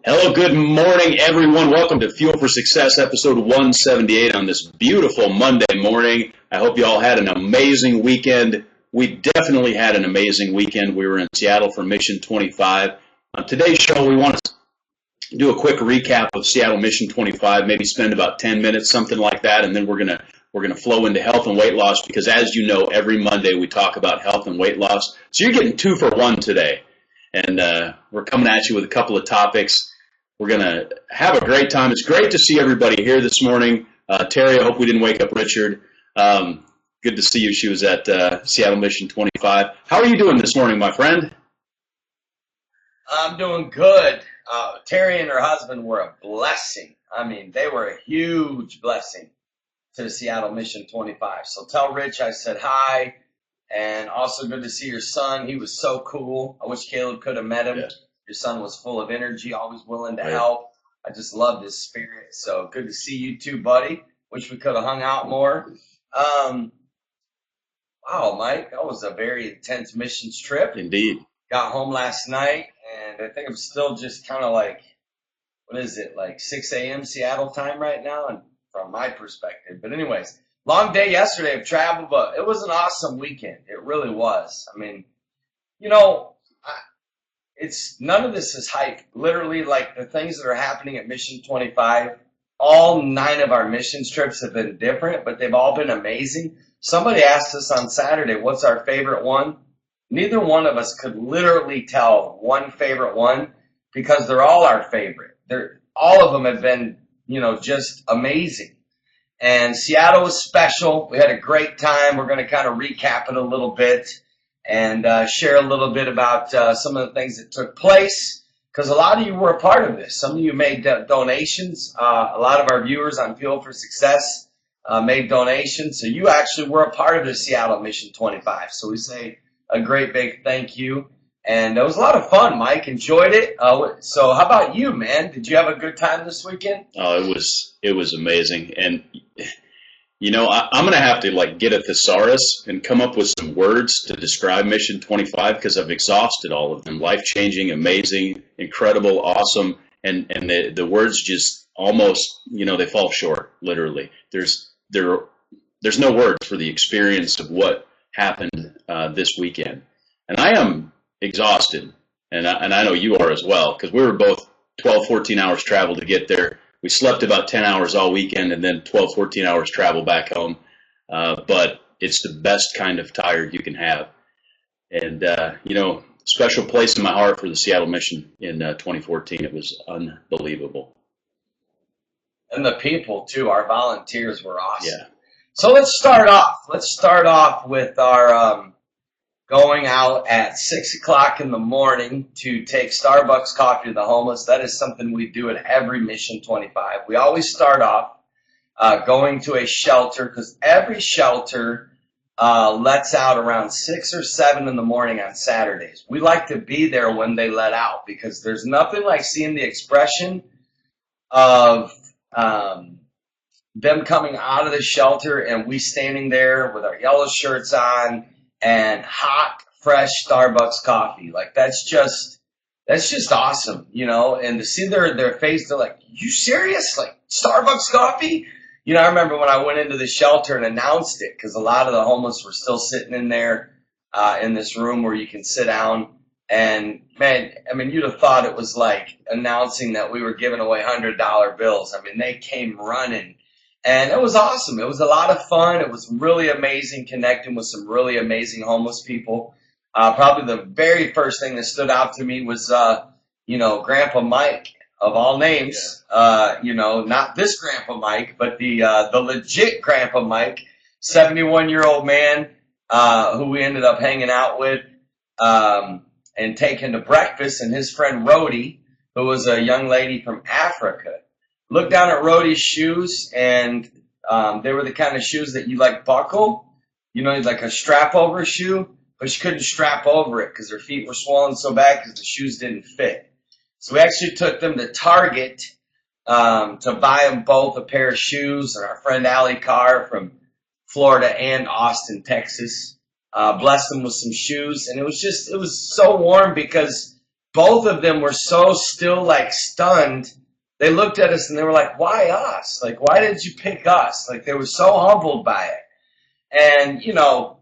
Hello, good morning, everyone. Welcome to Fuel for Success, episode 178 on this beautiful Monday morning. I hope you all had an amazing weekend. We definitely had an amazing weekend. We were in Seattle for Mission 25. On today's show, we want to do a quick recap of Seattle Mission 25, maybe spend about 10 minutes, something like that, and then we're gonna flow into health and weight loss because, as you know, every Monday we talk about health and weight loss. So you're getting 2 for 1 today. And we're coming at you with a couple of topics. We're going to have a great time. It's great to see everybody here this morning. Terry, I hope we didn't wake up Richard. Good to see you. She was at Seattle Mission 25. How are you doing this morning, my friend? I'm doing good. Terry and her husband were a blessing. I mean, they were a huge blessing to the Seattle Mission 25. So tell Rich I said hi. And also good to see your son. He was so cool. I wish Caleb could have met him. Yeah. Your son was full of energy, always willing to help. I just loved his spirit. So good to see you too, buddy. Wish we could have hung out more. Wow, Mike, that was a very intense missions trip. Indeed. Got home last night, and I think I'm still just kind of like, what is it, like 6 a.m. Seattle time right now, and from my perspective. But anyways, long day yesterday of travel, but it was an awesome weekend. It really was. I mean, you know, it's none of this is hype. Literally, like the things that are happening at Mission 25, all 9 of our missions trips have been different, but they've all been amazing. Somebody asked us on Saturday, what's our favorite one? Neither one of us could literally tell one favorite one because they're all our favorite. All of them have been, just amazing. And Seattle was special. We had a great time. We're going to kind of recap it a little bit and share a little bit about some of the things that took place, because a lot of you were a part of this. Some of you made donations. A lot of our viewers on Fuel for Success made donations. So you actually were a part of the Seattle Mission 25. So we say a great big thank you. And it was a lot of fun, Mike. Enjoyed it. So how about you, man? Did you have a good time this weekend? Oh, it was amazing. And I'm going to have to get a thesaurus and come up with some words to describe Mission 25 because I've exhausted all of them. Life-changing, amazing, incredible, awesome, and the words just almost, they fall short, literally. There's no words for the experience of what happened this weekend. And I am exhausted, and I know you are as well, because we were both 12, 14 hours travel to get there. We slept about 10 hours all weekend and then 12, 14 hours travel back home. But it's the best kind of tired you can have. And, special place in my heart for the Seattle Mission in 2014. It was unbelievable. And the people, too. Our volunteers were awesome. Yeah. So let's start off. Let's start off with our going out at 6 o'clock in the morning to take Starbucks coffee to the homeless. That is something we do at every Mission 25. We always start off going to a shelter because every shelter lets out around 6 or 7 in the morning on Saturdays. We like to be there when they let out because there's nothing like seeing the expression of them coming out of the shelter and we standing there with our yellow shirts on and hot, fresh Starbucks coffee. Like that's just awesome, and to see their face, they're like, you serious? Like Starbucks coffee? I remember when I went into the shelter and announced it, because a lot of the homeless were still sitting in there in this room where you can sit down. And man, I mean, you'd have thought it was like announcing that we were giving away $100 bills. I mean, they came running. And it was awesome. It was a lot of fun. It was really amazing connecting with some really amazing homeless people. Probably the very first thing that stood out to me was, Grandpa Mike, of all names. Not this Grandpa Mike, but the legit Grandpa Mike, 71-year-old man who we ended up hanging out with and taking to breakfast, and his friend Rhodey, who was a young lady from Africa. Looked down at Rhodey's shoes, and they were the kind of shoes that you buckle, like a strap over shoe, but she couldn't strap over it because her feet were swollen so bad because the shoes didn't fit. So we actually took them to Target to buy them both a pair of shoes, and our friend Allie Carr from Florida and Austin, Texas, blessed them with some shoes, and it was so warm because both of them were so still like stunned. They looked at us and they were like, why us? Like, why did you pick us? Like, they were so humbled by it. And, you know,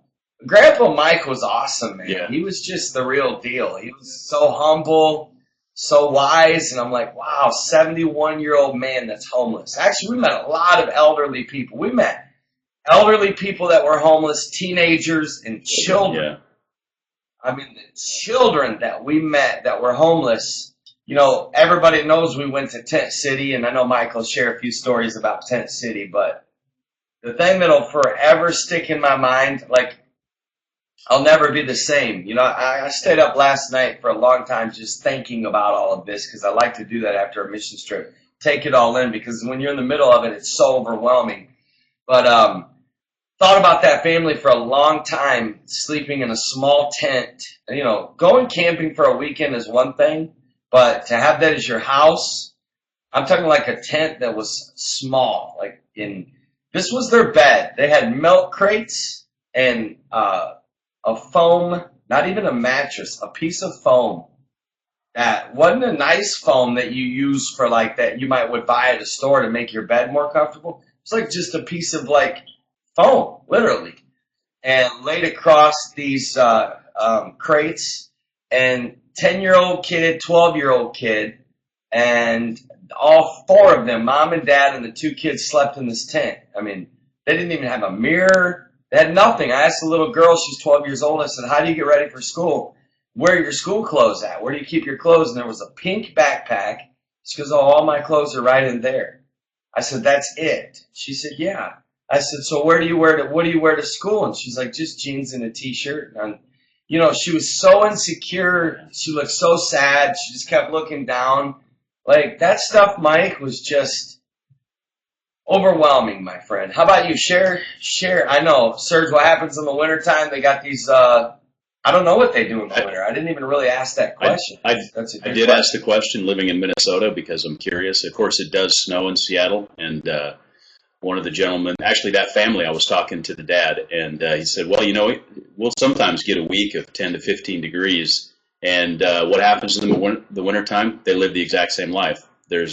Grandpa Mike was awesome, man. Yeah. He was just the real deal. He was so humble, so wise. And I'm like, wow, 71-year-old man that's homeless. Actually, we met a lot of elderly people. We met elderly people that were homeless, teenagers, and children. Yeah. I mean, the children that we met that were homeless, you know, everybody knows we went to Tent City, and I know Michael will share a few stories about Tent City, but the thing that'll forever stick in my mind, like, I'll never be the same. You know, I stayed up last night for a long time just thinking about all of this because I like to do that after a mission trip. Take it all in because when you're in the middle of it, it's so overwhelming. But thought about that family for a long time, sleeping in a small tent. You know, going camping for a weekend is one thing, but to have that as your house, I'm talking like a tent that was small. Like this was their bed. They had milk crates and a foam, not even a mattress, a piece of foam that wasn't a nice foam that you use for like that you would buy at a store to make your bed more comfortable. It's like just a piece of like foam, literally, and laid across these crates. And 10-year-old kid, 12-year-old kid, and all four of them, mom and dad and the two kids, slept in this tent. I mean, they didn't even have a mirror. They had nothing. I asked the little girl, she's 12 years old, I said, how do you get ready for school? Where are your school clothes at? Where do you keep your clothes? And there was a pink backpack. She goes, oh, all my clothes are right in there. I said, that's it. She said, yeah. I said, so what do you wear to school? And she's like, just jeans and a t-shirt. And, you know, she was so insecure. She looked so sad. She just kept looking down. Like, that stuff, Mike, was just overwhelming, my friend. How about you? Share. I know, Serge, what happens in the wintertime? They got these, I don't know what they do in the winter. I didn't even really ask that question. I did ask the question living in Minnesota because I'm curious. Of course, it does snow in Seattle, and one of the gentlemen, actually that family, I was talking to the dad, and he said, well, you know, we'll sometimes get a week of 10 to 15 degrees, and what happens in the wintertime? They live the exact same life. They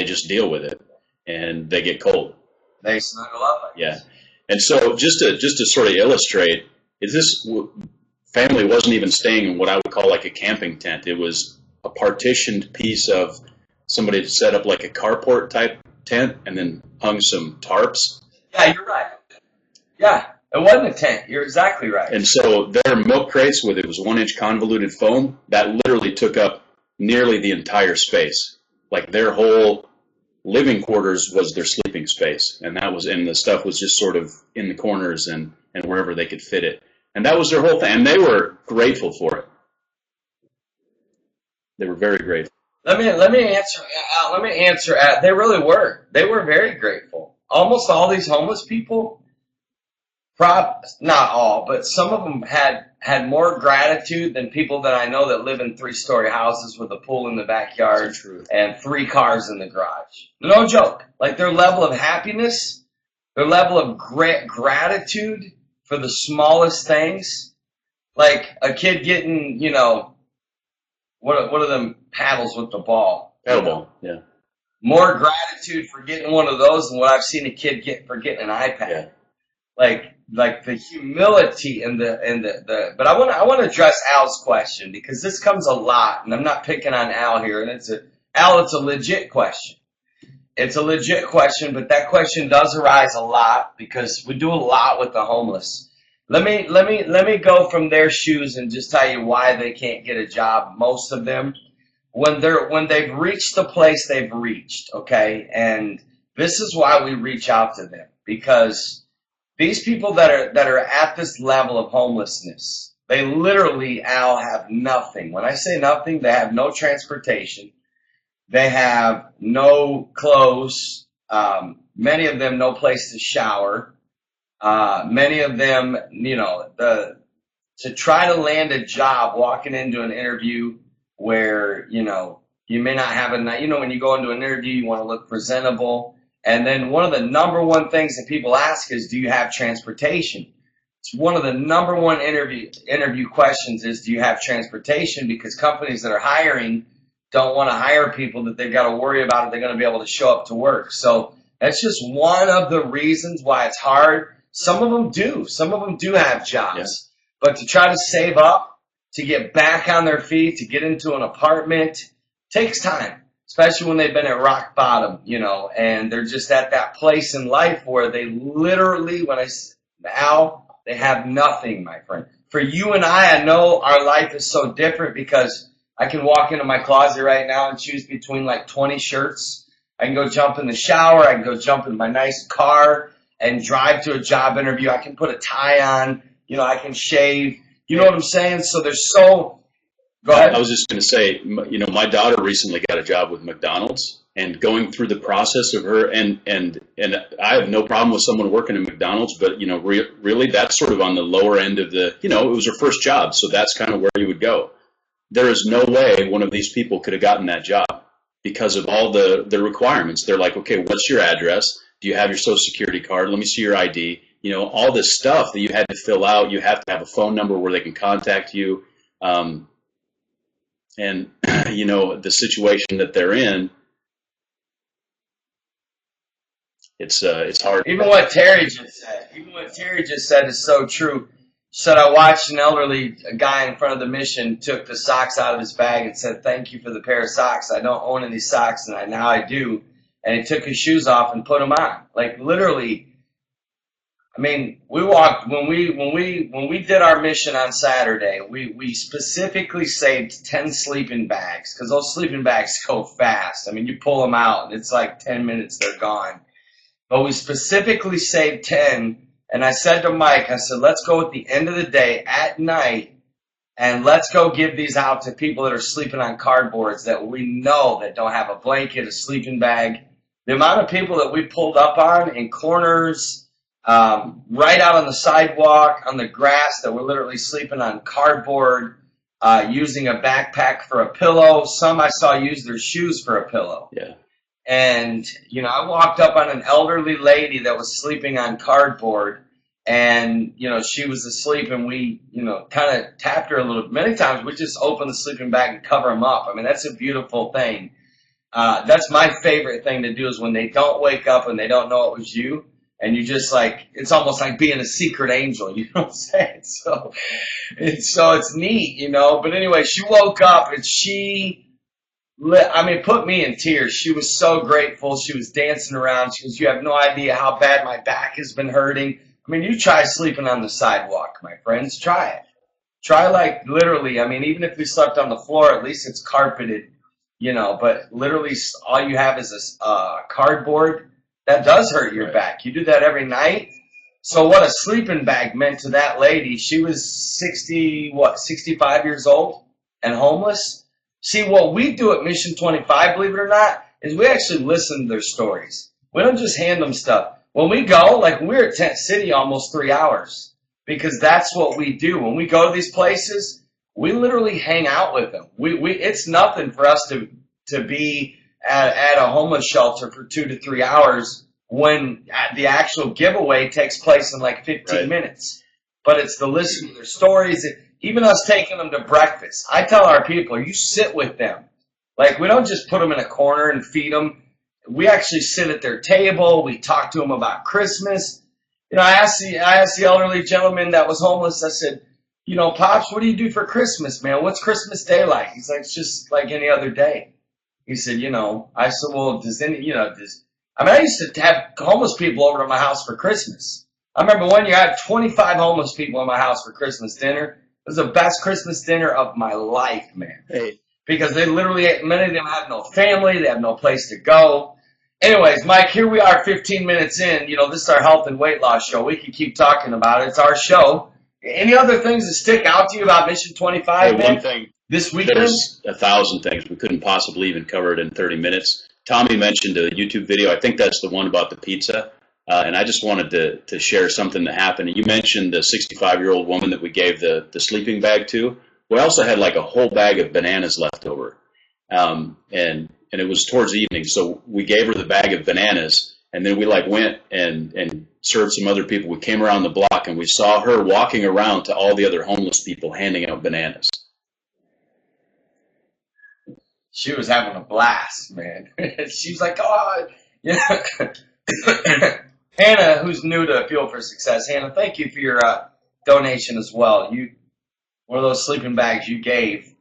just deal with it, and they get cold. They snuggle up. Yeah. And so just to sort of illustrate, this family wasn't even staying in what I would call like a camping tent. It was a partitioned piece of somebody had set up like a carport type tent and then hung some tarps. Yeah, you're right. Yeah, it wasn't a tent. You're exactly right. And so their milk crates with it was 1-inch convoluted foam that literally took up nearly the entire space. Like their whole living quarters was their sleeping space, and the stuff was just sort of in the corners and wherever they could fit it. And that was their whole thing, and they were grateful for it. They were very grateful. Let me answer. They really were. They were very grateful. Almost all these homeless people, not all, but some of them had more gratitude than people that I know that live in 3-story houses with a pool in the backyard and 3 cars in the garage. No joke. Like their level of happiness, their level of gratitude for the smallest things, like a kid getting, you know, what are them paddles with the ball? Paddle ball, yeah. More gratitude for getting one of those than what I've seen a kid get for getting an iPad. Yeah. Like the humility and the but I want to address Al's question because this comes a lot, and I'm not picking on Al here, and it's a legit question. It's a legit question, but that question does arise a lot because we do a lot with the homeless. Let me go from their shoes and just tell you why they can't get a job. Most of them, when they've reached the place they've reached, okay, and this is why we reach out to them, because these people that are at this level of homelessness, they literally, Al, have nothing. When I say nothing, they have no transportation. They have no clothes. Many of them no place to shower. Many of them, you know, to try to land a job, walking into an interview where, you know, you may not have when you go into an interview, you want to look presentable. And then one of the number one things that people ask is, do you have transportation? one of the number one interview questions is, do you have transportation? Because companies that are hiring don't want to hire people that they've got to worry about if they're going to be able to show up to work. So that's just one of the reasons why it's hard. Some of them do. Some of them do have jobs. Yeah. But to try to save up, to get back on their feet, to get into an apartment, takes time, especially when they've been at rock bottom, you know, and they're just at that place in life where they literally, Al, they have nothing, my friend. For you and I know our life is so different because I can walk into my closet right now and choose between like 20 shirts. I can go jump in the shower. I can go jump in my nice car and drive to a job interview. I can put a tie on. You know, I can shave. You know what I'm saying? So there's so... Go ahead. I was just going to say, you know, my daughter recently got a job with McDonald's, and going through the process of her, and I have no problem with someone working at McDonald's, but, you know, really that's sort of on the lower end of the, you know, it was her first job, so that's kind of where you would go. There is no way one of these people could have gotten that job because of all the requirements. They're like, okay, what's your address? Do you have your social security card? Let me see your ID. You know, all this stuff that you had to fill out. You have to have a phone number where they can contact you. And, you know, the situation that they're in, it's hard. Even what Terry just said is so true. She said, I watched an elderly guy in front of the Mission took the socks out of his bag and said, thank you for the pair of socks. I don't own any socks, and now I do. And he took his shoes off and put them on. Like, literally, I mean, we walked, when we did our mission on Saturday, we specifically saved 10 sleeping bags, because those sleeping bags go fast. I mean, you pull them out, and it's like 10 minutes, they're gone. But we specifically saved 10. And I said to Mike, I said, let's go at the end of the day at night and let's go give these out to people that are sleeping on cardboards that we know that don't have a blanket, a sleeping bag. The amount of people that we pulled up on in corners, right out on the sidewalk, on the grass, that were literally sleeping on cardboard, using a backpack for a pillow. Some I saw use their shoes for a pillow. Yeah. And, you know, I walked up on an elderly lady that was sleeping on cardboard, and, you know, she was asleep, and we, you know, kind of tapped her a little. Many times we just open the sleeping bag and cover them up. I mean, that's a beautiful thing. That's my favorite thing to do, is when they don't wake up and they don't know it was you, and you just like, it's almost like being a secret angel, you know what I'm saying? So it's neat, you know. But anyway, she woke up and put me in tears. She was so grateful. She was dancing around. She goes, you have no idea how bad my back has been hurting. I mean, you try sleeping on the sidewalk, my friends. Try it. Try, like, literally. I mean, even if we slept on the floor, at least it's carpeted, you know. But literally all you have is a cardboard. That does hurt your back. You do that every night. So what a sleeping bag meant to that lady. She was 65 years old and homeless. See, what we do at Mission25, believe it or not, is we actually listen to their stories. We don't just hand them stuff. When we go, like, we're at Tent City almost 3 hours, because that's what we do. When we go to these places, we literally hang out with them. It's nothing for us to be at a homeless shelter for 2 to 3 hours when the actual giveaway takes place in like 15 minutes. But it's the listen to their stories. Even us taking them to breakfast. I tell our people, you sit with them. Like, we don't just put them in a corner and feed them. We actually sit at their table. We talk to them about Christmas. You know, I asked the elderly gentleman that was homeless, I said, you know, Pops, what do you do for Christmas, man? What's Christmas Day like? He's like, it's just like any other day. He said, you know, I said, well, I used to have homeless people over to my house for Christmas. I remember one year I had 25 homeless people in my house for Christmas dinner. It was the best Christmas dinner of my life, man. Hey. Because they literally, many of them have no family. They have no place to go. Anyways, Mike, here we are 15 minutes in. You know, this is our health and weight loss show. We can keep talking about it. It's our show. Any other things that stick out to you about Mission 25, man? One thing. This weekend? There's 1,000 things. We couldn't possibly even cover it in 30 minutes. Tommy mentioned a YouTube video. I think that's the one about the pizza. And I just wanted to share something that happened. You mentioned the 65-year-old woman that we gave the sleeping bag to. We also had like a whole bag of bananas left over. And it was towards evening, so we gave her the bag of bananas, and then we like went and served some other people. We came around the block and we saw her walking around to all the other homeless people handing out bananas. She was having a blast, man. She was like, "Oh, yeah." Hannah, who's new to Fuel for Success, Hannah, thank you for your donation as well. One of those sleeping bags you gave.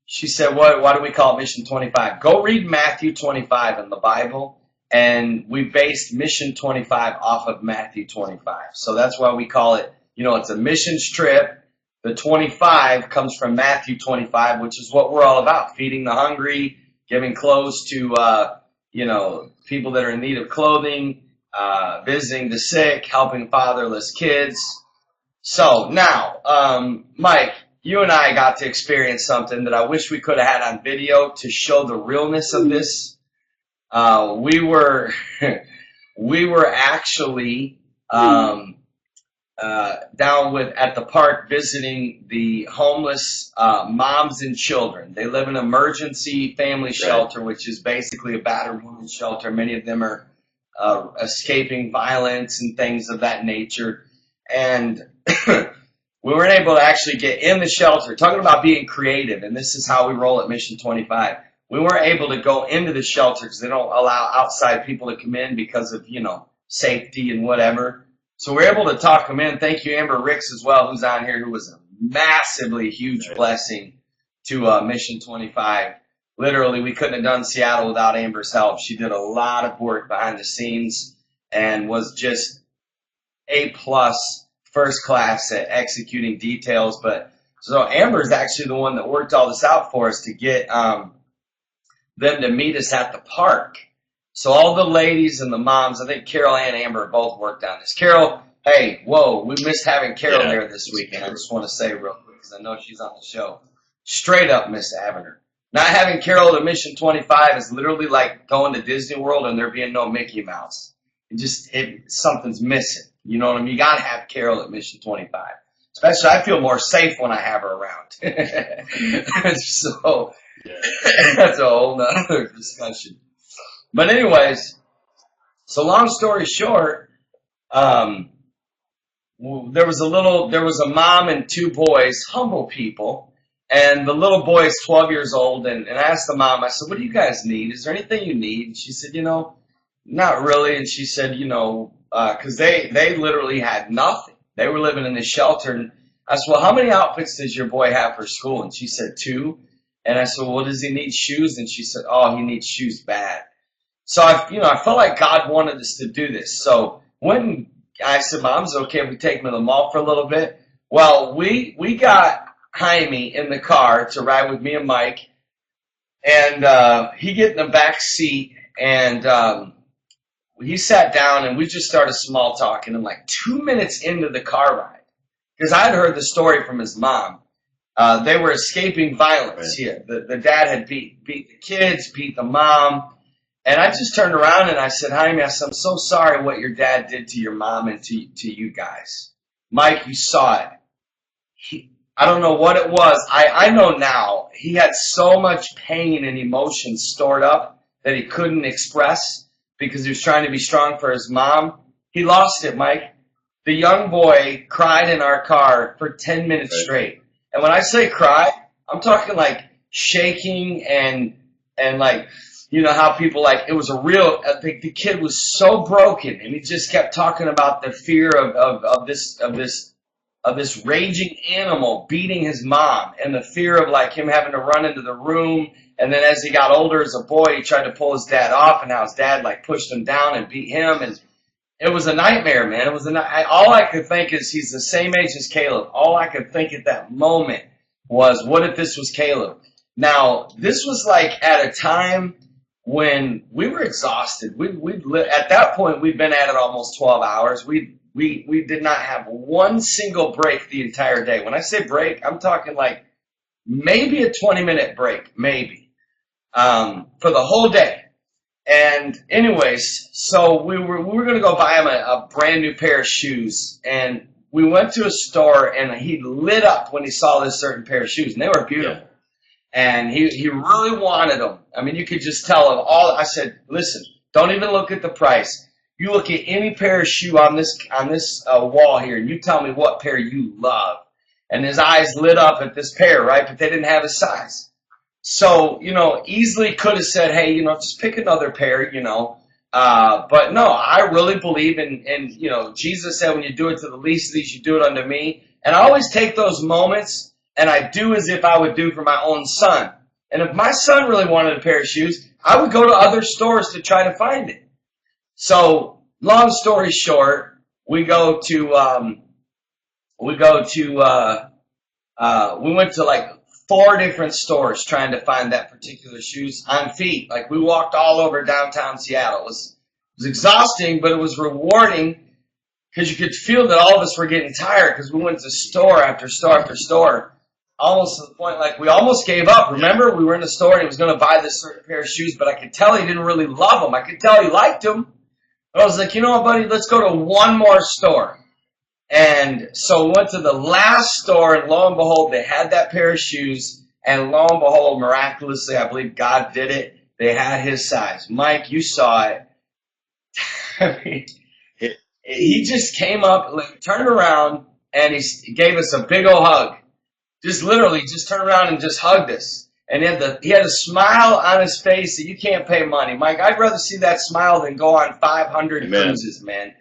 She said, why do we call it Mission 25? Go read Matthew 25 in the Bible, and we based Mission 25 off of Matthew 25. So that's why we call it, it's a missions trip. The 25 comes from Matthew 25, which is what we're all about, feeding the hungry, giving clothes to, people that are in need of clothing, visiting the sick, helping fatherless kids. So now, Mike, you and I got to experience something that I wish we could have had on video to show the realness of this. We were actually down at the park visiting the homeless moms and children. They live in an emergency family shelter, which is basically a battered women's shelter. Many of them are escaping violence and things of that nature. And we weren't able to actually get in the shelter. Talking about being creative, and this is how we roll at Mission 25. We weren't able to go into the shelter because they don't allow outside people to come in because of, safety and whatever. So we're able to talk them in. Thank you, Amber Ricks, as well, who's on here, who was a massively huge blessing to Mission 25. Literally, we couldn't have done Seattle without Amber's help. She did a lot of work behind the scenes and was just A+, first class at executing details. But so Amber's actually the one that worked all this out for us to get them to meet us at the park. So all the ladies and the moms, I think Carol and Amber both worked on this. Carol, hey, whoa, we missed having Carol there this weekend. I just want to say real quick because I know she's on the show. Straight up miss having her. Not having Carol at Mission 25 is literally like going to Disney World and there being no Mickey Mouse. Something's missing. You know what I mean? You got to have Carol at Mission 25. Especially, I feel more safe when I have her around. So, that's a whole nother discussion. But anyways, so long story short, there was a mom and two boys, humble people, and the little boy is 12 years old, and I asked the mom, I said, what do you guys need? Is there anything you need? And she said, not really. And she said, because they literally had nothing. They were living in this shelter. And I said, well, how many outfits does your boy have for school? And she said, 2. And I said, well, does he need shoes? And she said, oh, he needs shoes bad. So I felt like God wanted us to do this. So when I said, Mom's okay if we take him to the mall for a little bit. Well, we got Jaime in the car to ride with me and Mike. And he get in the back seat and he sat down and we just started small talking. And like 2 minutes into the car ride, because I had heard the story from his mom. They were escaping violence here. The dad had beat the kids, beat the mom. And I just turned around and I said, Jaime, I'm so sorry what your dad did to your mom and to you guys. Mike, you saw it. I don't know what it was. I know now. He had so much pain and emotion stored up that he couldn't express because he was trying to be strong for his mom. He lost it, Mike. The young boy cried in our car for 10 minutes straight. And when I say cry, I'm talking like shaking and like, how people it was a real, the kid was so broken and he just kept talking about the fear of this raging animal beating his mom and the fear of him having to run into the room. And then as he got older as a boy, he tried to pull his dad off and how his dad pushed him down and beat him. And it was a nightmare, man. It was all I could think is he's the same age as Caleb. All I could think at that moment was, what if this was Caleb? Now, this was at a time when we were exhausted. At that point, we'd been at it almost 12 hours. We did not have one single break the entire day. When I say break, I'm talking maybe a 20-minute break, maybe, for the whole day. And anyways, so we were going to go buy him a brand new pair of shoes. And we went to a store and he lit up when he saw this certain pair of shoes. And they were beautiful. Yeah. And he really wanted them. I mean, you could just tell him all. I said, listen, don't even look at the price. You look at any pair of shoe on this wall here, and you tell me what pair you love. And his eyes lit up at this pair, right? But they didn't have his size. So, easily could have said, hey, just pick another pair, But no, I really believe in, Jesus said, when you do it to the least of these, you do it unto me. And I always take those moments and I do as if I would do for my own son. And if my son really wanted a pair of shoes, I would go to other stores to try to find it. So, long story short, we went to like 4 different stores trying to find that particular shoes on feet. Like, we walked all over downtown Seattle. It was exhausting, but it was rewarding because you could feel that all of us were getting tired because we went to store after store after store, almost to the point like we almost gave up. Remember, we were in the store and he was going to buy this certain pair of shoes, but I could tell he didn't really love them. I could tell he liked them. But I was like, you know what, buddy, let's go to one more store. And so we went to the last store, and lo and behold, they had that pair of shoes. And lo and behold, miraculously, I believe God did it. They had his size. Mike, you saw it. I mean, he just came up, like, turned around, and he gave us a big old hug. Just literally, just turned around and just hugged us. And he had a smile on his face that you can't pay money. Mike, I'd rather see that smile than go on 500 Amen. cruises, man.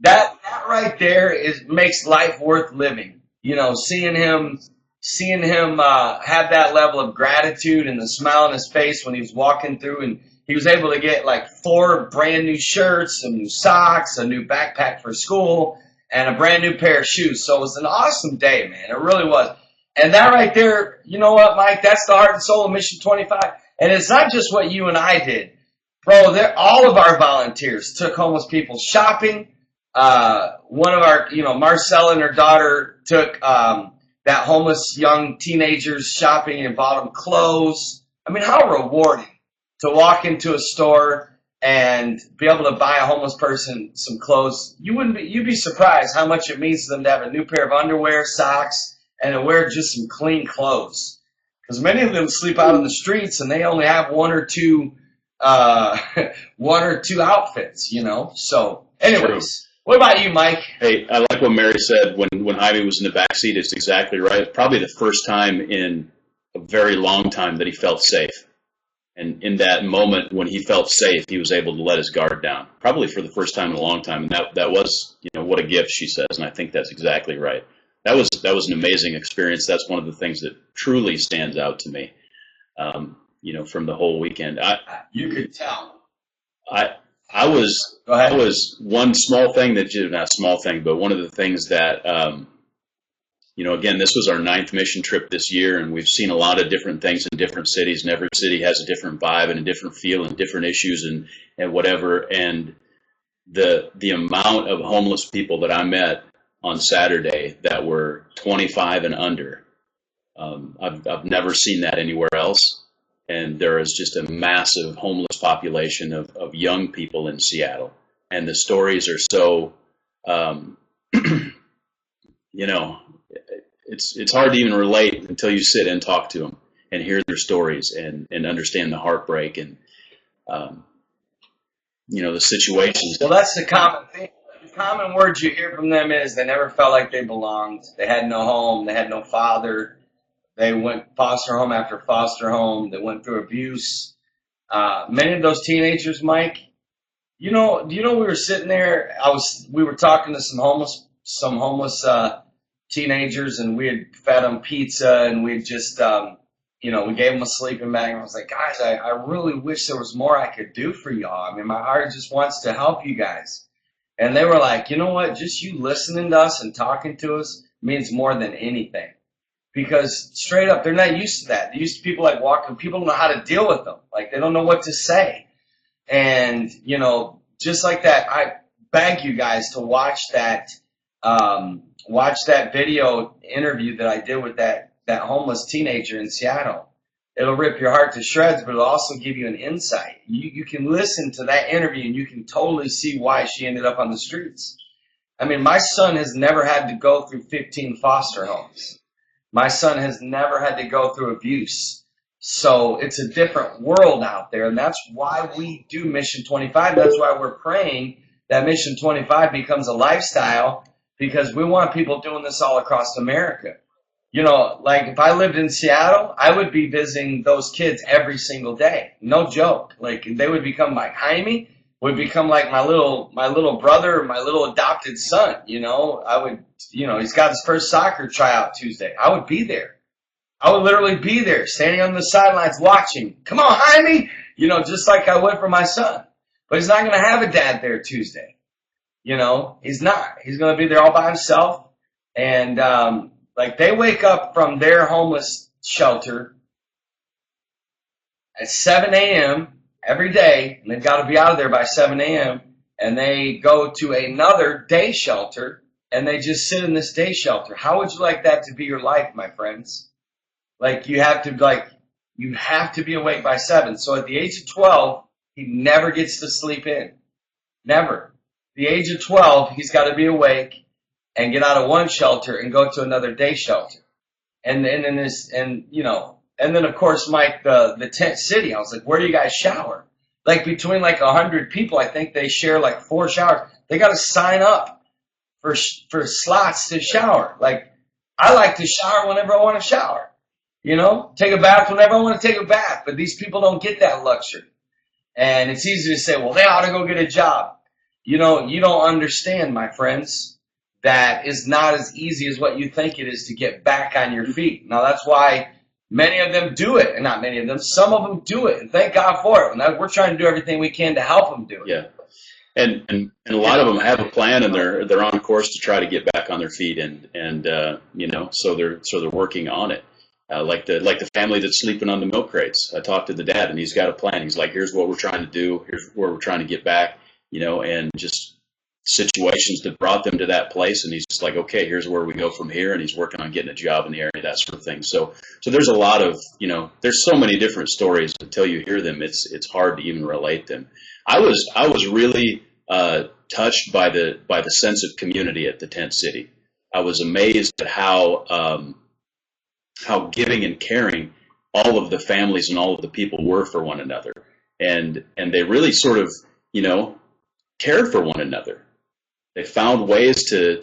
That right there makes life worth living. Seeing him have that level of gratitude and the smile on his face when he was walking through, and he was able to get like 4 brand new shirts, some new socks, a new backpack for school, and a brand new pair of shoes. So it was an awesome day, man. It really was. And that right there, you know what, Mike? That's the heart and soul of Mission 25. And it's not just what you and I did. Bro, all of our volunteers took homeless people shopping. One of our, Marcella and her daughter took that homeless young teenagers shopping and bought them clothes. I mean, how rewarding to walk into a store and be able to buy a homeless person some clothes. You'd be surprised how much it means to them to have a new pair of underwear, socks, and to wear just some clean clothes. Because many of them sleep out on the streets and they only have one or two outfits, So, anyways. True. What about you, Mike? Hey, I like what Mary said when Jaime was in the back seat. It's exactly right. Probably the first time in a very long time that he felt safe. And in that moment when he felt safe, he was able to let his guard down. Probably for the first time in a long time. And that was, what a gift, she says. And I think that's exactly right. That was an amazing experience. That's one of the things that truly stands out to me, from the whole weekend. You could tell. I was one small thing not small thing, but one of the things that, again, this was our 9th mission trip this year, and we've seen a lot of different things in different cities, and every city has a different vibe and a different feel and different issues and whatever. And the amount of homeless people that I met on Saturday that were 25 and under, I've never seen that anywhere else. And there is just a massive homeless population of young people in Seattle. And the stories are so, it's hard to even relate until you sit and talk to them and hear their stories and understand the heartbreak and, the situations. Well, that's the common thing. The common words you hear from them is they never felt like they belonged. They had no home. They had no father. They went foster home after foster home. They went through abuse. Many of those teenagers, Mike, do you know we were sitting there? We were talking to some homeless teenagers, and we had fed them pizza, and we had just, we gave them a sleeping bag. And I was like, guys, I really wish there was more I could do for y'all. I mean, my heart just wants to help you guys. And they were like, you know what? Just you listening to us and talking to us means more than anything. Because straight up, they're not used to that. They're used to people like walking. People don't know how to deal with them. Like, they don't know what to say. And, just like that, I beg you guys to watch that video interview that I did with that homeless teenager in Seattle. It'll rip your heart to shreds, but it'll also give you an insight. You can listen to that interview and you can totally see why she ended up on the streets. I mean, my son has never had to go through 15 foster homes. My son has never had to go through abuse. So it's a different world out there, and that's why we do Mission 25. That's why we're praying that Mission 25 becomes a lifestyle because we want people doing this all across America. You know, like if I lived in Seattle, I would be visiting those kids every single day. No joke. Like they would become like Jaime would become like my little brother or my little adopted son. You know, I would, you know, he's got his first soccer tryout Tuesday. I would be there. I would literally be there, standing on the sidelines watching. Come on, Jaime! You know, just like I would for my son. But he's not going to have a dad there Tuesday. You know, he's not. He's going to be there all by himself. And, like, they wake up from their homeless shelter at 7 a.m. every day, and they've got to be out of there by 7 a.m., and they go to another day shelter, and they just sit in this day shelter. How would you like that to be your life, my friends? Like, you have to be awake by 7. So at the age of 12, he never gets to sleep in. Never. At the age of 12, he's got to be awake and get out of one shelter and go to another day shelter. And then of course, Mike, the tent city, I was like, where do you guys shower? Like between like 100 people, I think they share like 4 showers. They got to sign up for slots to shower. Like, I like to shower whenever I want to shower. You know, take a bath whenever I want to take a bath. But these people don't get that luxury. And it's easy to say, well, they ought to go get a job. You know, you don't understand, my friends, that is not as easy as what you think it is to get back on your feet. Now, that's why many of them do it. And not many of them, some of them do it. And thank God for it. And we're trying to do everything we can to help them do it. Yeah. And a lot of them have a plan, and they're on course to try to get back on their feet, and you know, so they're working on it. Like the family that's sleeping on the milk crates. I talked to the dad, and he's got a plan. He's like, here's what we're trying to do. Here's where we're trying to get back, you know, and just situations that brought them to that place. And he's just like, okay, here's where we go from here. And he's working on getting a job in the area, that sort of thing. So there's a lot of, you know, there's so many different stories until you hear them. It's hard to even relate them. I was really touched by the sense of community at the tent city. I was amazed at how giving and caring all of the families and all of the people were for one another. And they really sort of, you know, cared for one another. They found ways to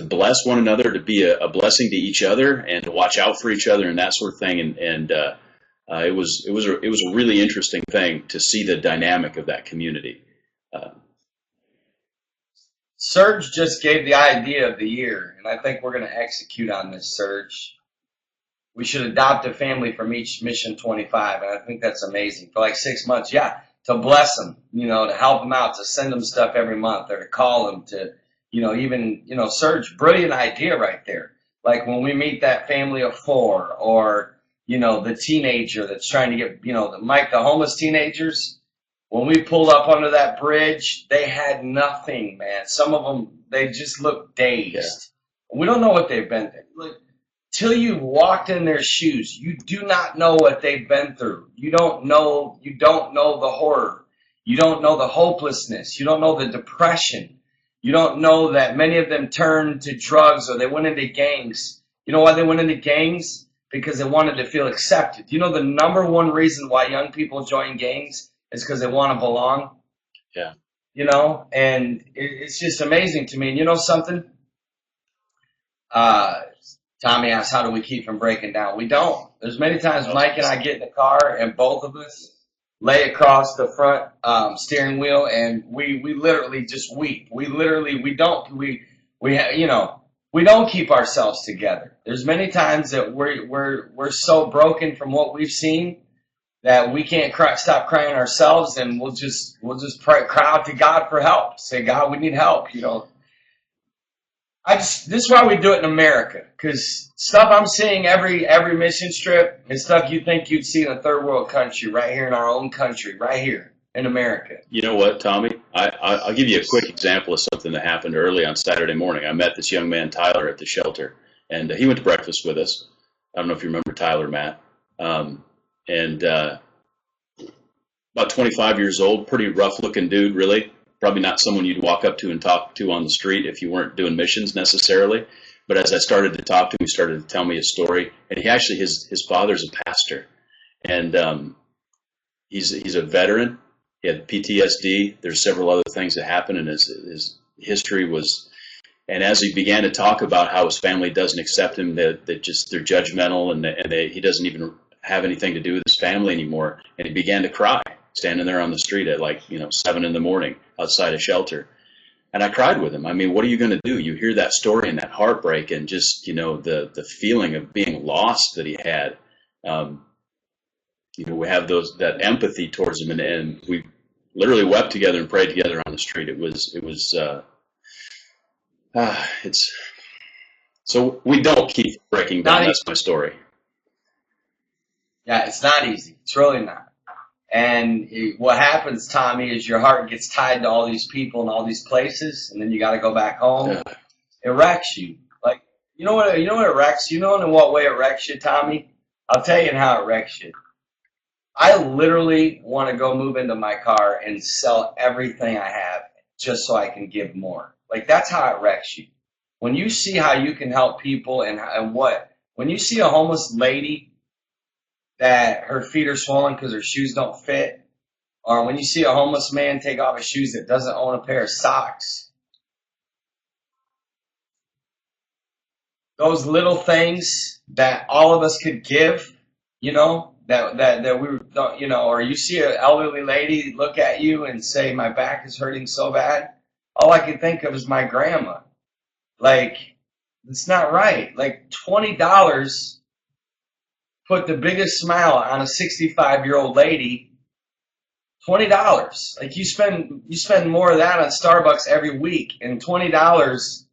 bless one another, to be a blessing to each other, and to watch out for each other and that sort of thing. And it was a really interesting thing to see the dynamic of that community. Serge just gave the idea of the year, and I think we're going to execute on this, Serge. We should adopt a family from each Mission 25, and I think that's amazing. For like 6 months, yeah, to bless them, you know, to help them out, to send them stuff every month, or to call them, to, you know, even, you know, Serge, brilliant idea right there. Like when we meet that family of 4, or, you know, the teenager that's trying to get, you know, Mike, the homeless teenagers, when we pulled up under that bridge, they had nothing, man. Some of them, they just looked dazed. Yeah. We don't know what they've been through. Like, till you walked in their shoes, you do not know what they've been through. You don't know the horror. You don't know the hopelessness. You don't know the depression. You don't know that many of them turned to drugs, or they went into gangs. You know why they went into gangs? Because they wanted to feel accepted. You know the number one reason why young people join gangs is because they want to belong. Yeah. You know, and it's just amazing to me. And you know something? Tommy asks, how do we keep from breaking down? We don't. There's many times Mike and I get in the car, and both of us lay across the front steering wheel, and we literally just weep. We don't keep ourselves together. There's many times that we're so broken from what we've seen that we can't stop crying ourselves, and we'll just cry out to God for help. Say, God, we need help. You know. This is why we do it in America, because stuff I'm seeing every mission trip is stuff you think you'd see in a third world country, right here in our own country, right here in America. You know what, Tommy? I'll give you a quick example of something that happened early on Saturday morning. I met this young man, Tyler, at the shelter, and he went to breakfast with us. I don't know if you remember Tyler, Matt. About 25 years old, pretty rough-looking dude, really. Probably not someone you'd walk up to and talk to on the street if you weren't doing missions necessarily. But as I started to talk to him, he started to tell me his story. And he actually, his father's a pastor. And he's a veteran. He had PTSD. There's several other things that happened, and his history was. And as he began to talk about how his family doesn't accept him, that just they're judgmental, and he doesn't even have anything to do with his family anymore, and he began to cry, standing there on the street at 7 a.m. outside a shelter. And I cried with him. I mean, what are you going to do? You hear that story and that heartbreak, and just the feeling of being lost that he had. We have that empathy towards him, and we literally wept together and prayed together on the street. It's so we don't keep breaking down. That's my story. Yeah, it's not easy. It's really not. And what happens, Tommy, is your heart gets tied to all these people and all these places, and then you got to go back home. Yeah. It wrecks you. Like, you know what it wrecks? You know in what way it wrecks you, Tommy? I'll tell you how it wrecks you. I literally want to go move into my car and sell everything I have just so I can give more. Like, that's how it wrecks you. When you see how you can help people when you see a homeless lady that her feet are swollen because her shoes don't fit, or when you see a homeless man take off his shoes that doesn't own a pair of socks, those little things that all of us could give, that we don't, or you see an elderly lady look at you and say, my back is hurting so bad, all I can think of is my grandma. Like, it's not right. Like, $20 put the biggest smile on a 65-year-old lady. $20. Like, you spend more of that on Starbucks every week, and $20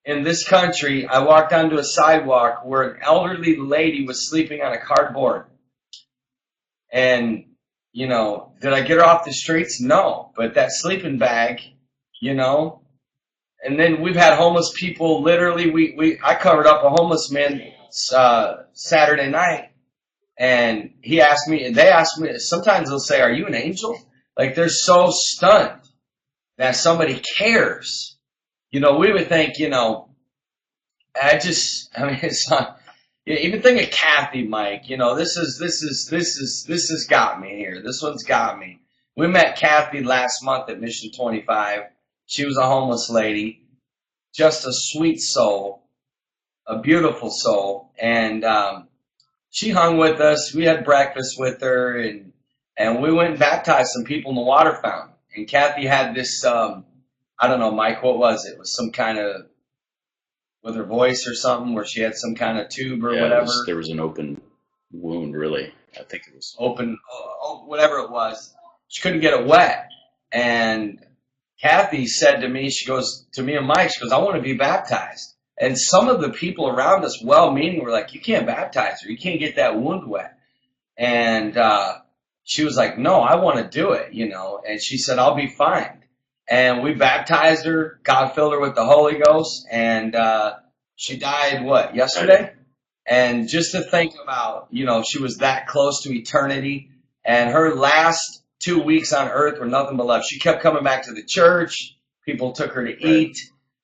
in this country. I walked onto a sidewalk where an elderly lady was sleeping on a cardboard. And, did I get her off the streets? No. But that sleeping bag, And then we've had homeless people, literally, I covered up a homeless man Saturday night, and they asked me, sometimes they'll say, are you an angel? Like, they're so stunned that somebody cares. We would think, it's not, even think of Kathy, Mike, this has got me here. This one's got me. We met Kathy last month at Mission25. She was a homeless lady, just a sweet soul, a beautiful soul, and she hung with us. We had breakfast with her, and we went and baptized some people in the water fountain. And Kathy had this, I don't know, Mike, what was it? It was some kind of, with her voice or something, where she had some kind of tube or whatever. There was an open wound, really. I think it was open, whatever it was. She couldn't get it wet, and Kathy said to me, she goes, to me and Mike, she goes, I want to be baptized. And some of the people around us, well-meaning, were like, you can't baptize her. You can't get that wound wet. And she was like, no, I want to do it, And she said, I'll be fine. And we baptized her. God filled her with the Holy Ghost. And she died, yesterday? And just to think about, she was that close to eternity. And her last 2 weeks on earth were nothing but love. She kept coming back to the church. People took her to eat.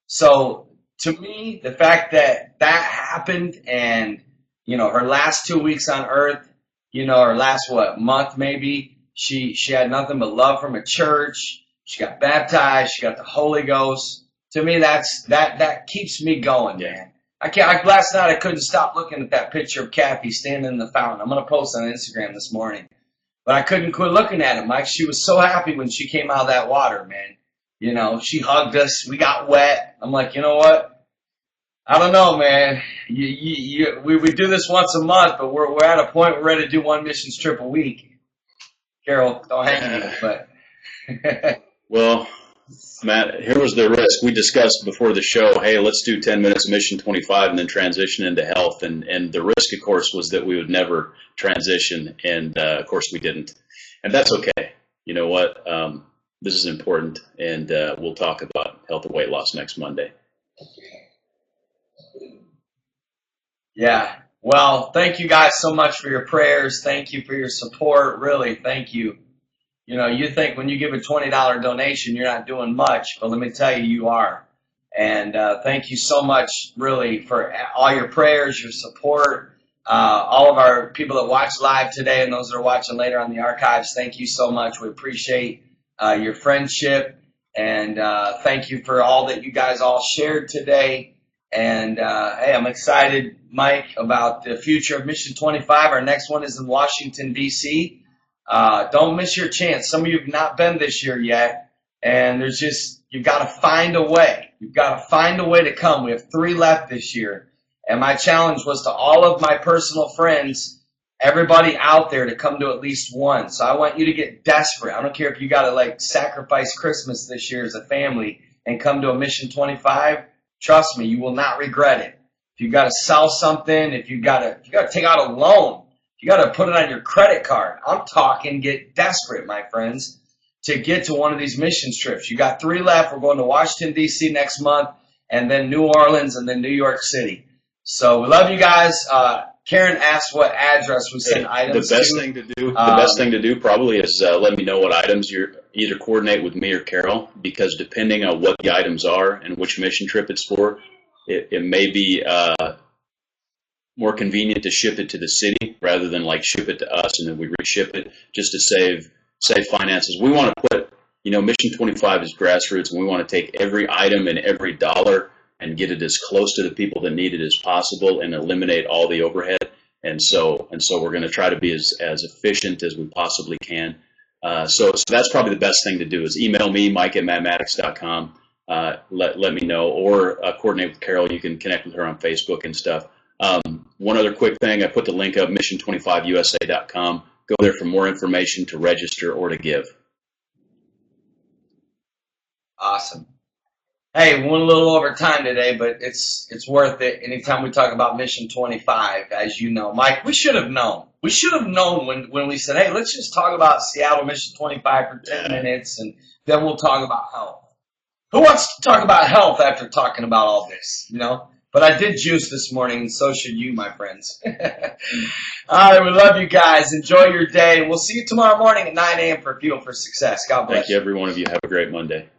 So to me, the fact that happened and, her last 2 weeks on earth, her last, month maybe, she had nothing but love from a church. She got baptized. She got the Holy Ghost. To me, that keeps me going, man. Last night I couldn't stop looking at that picture of Kathy standing in the fountain. I'm going to post on Instagram this morning. But I couldn't quit looking at it, Mike. She was so happy when she came out of that water, man. She hugged us. We got wet. I'm like, you know what? I don't know, man. We do this once a month, but we're at a point we're ready to do one missions trip a week. Carol, don't hang me, but. Well, Matt, here was the risk. We discussed before the show, hey, let's do 10 minutes of Mission 25 and then transition into health. And the risk, of course, was that we would never transition. And, of course, we didn't. And that's okay. You know what? This is important. And we'll talk about health and weight loss next Monday. Yeah. Well, thank you guys so much for your prayers. Thank you for your support. Really, thank you. You think when you give a $20 donation, you're not doing much, but let me tell you, you are. And thank you so much, really, for all your prayers, your support. All of our people that watch live today and those that are watching later on the archives, thank you so much. We appreciate your friendship, and thank you for all that you guys all shared today. And hey, I'm excited, Mike, about the future of Mission 25. Our next one is in Washington, D.C. Don't miss your chance. Some of you have not been this year yet, and you've got to find a way. You've got to find a way to come. We have 3 left this year. And my challenge was to all of my personal friends, everybody out there, to come to at least one. So I want you to get desperate. I don't care if you got to sacrifice Christmas this year as a family and come to a Mission 25. Trust me, you will not regret it. If you got to sell something, if you got to take out a loan, if you got to put it on your credit card. I'm talking get desperate, my friends, to get to one of these mission trips. You got 3 left. We're going to Washington, D.C. next month, and then New Orleans, and then New York City. So we love you guys. Karen asked what address we send items the best to. thing to do probably is let me know what items you're either coordinate with me or Carol, because depending on what the items are and which mission trip it's for, it may be more convenient to ship it to the city rather than ship it to us and then we reship it, just to save finances. We want to put, Mission 25 is grassroots, and we want to take every item and every dollar and get it as close to the people that need it as possible and eliminate all the overhead. And so we're going to try to be as efficient as we possibly can. So that's probably the best thing to do is email me, mike@mattmaddox.com. Let me know, or coordinate with Carol. You can connect with her on Facebook and stuff. One other quick thing, I put the link up, mission25usa.com. Go there for more information to register or to give. Awesome. Hey, we went a little over time today, but it's worth it. Anytime we talk about Mission 25, as you know, Mike, we should have known. We should have known when we said, hey, let's just talk about Seattle Mission 25 for 10 minutes, and then we'll talk about health. Who wants to talk about health after talking about all this, But I did juice this morning, and so should you, my friends. All right, we love you guys. Enjoy your day. We'll see you tomorrow morning at 9 a.m. for Fuel for Success. God bless. Thank you, every one of you. Have a great Monday.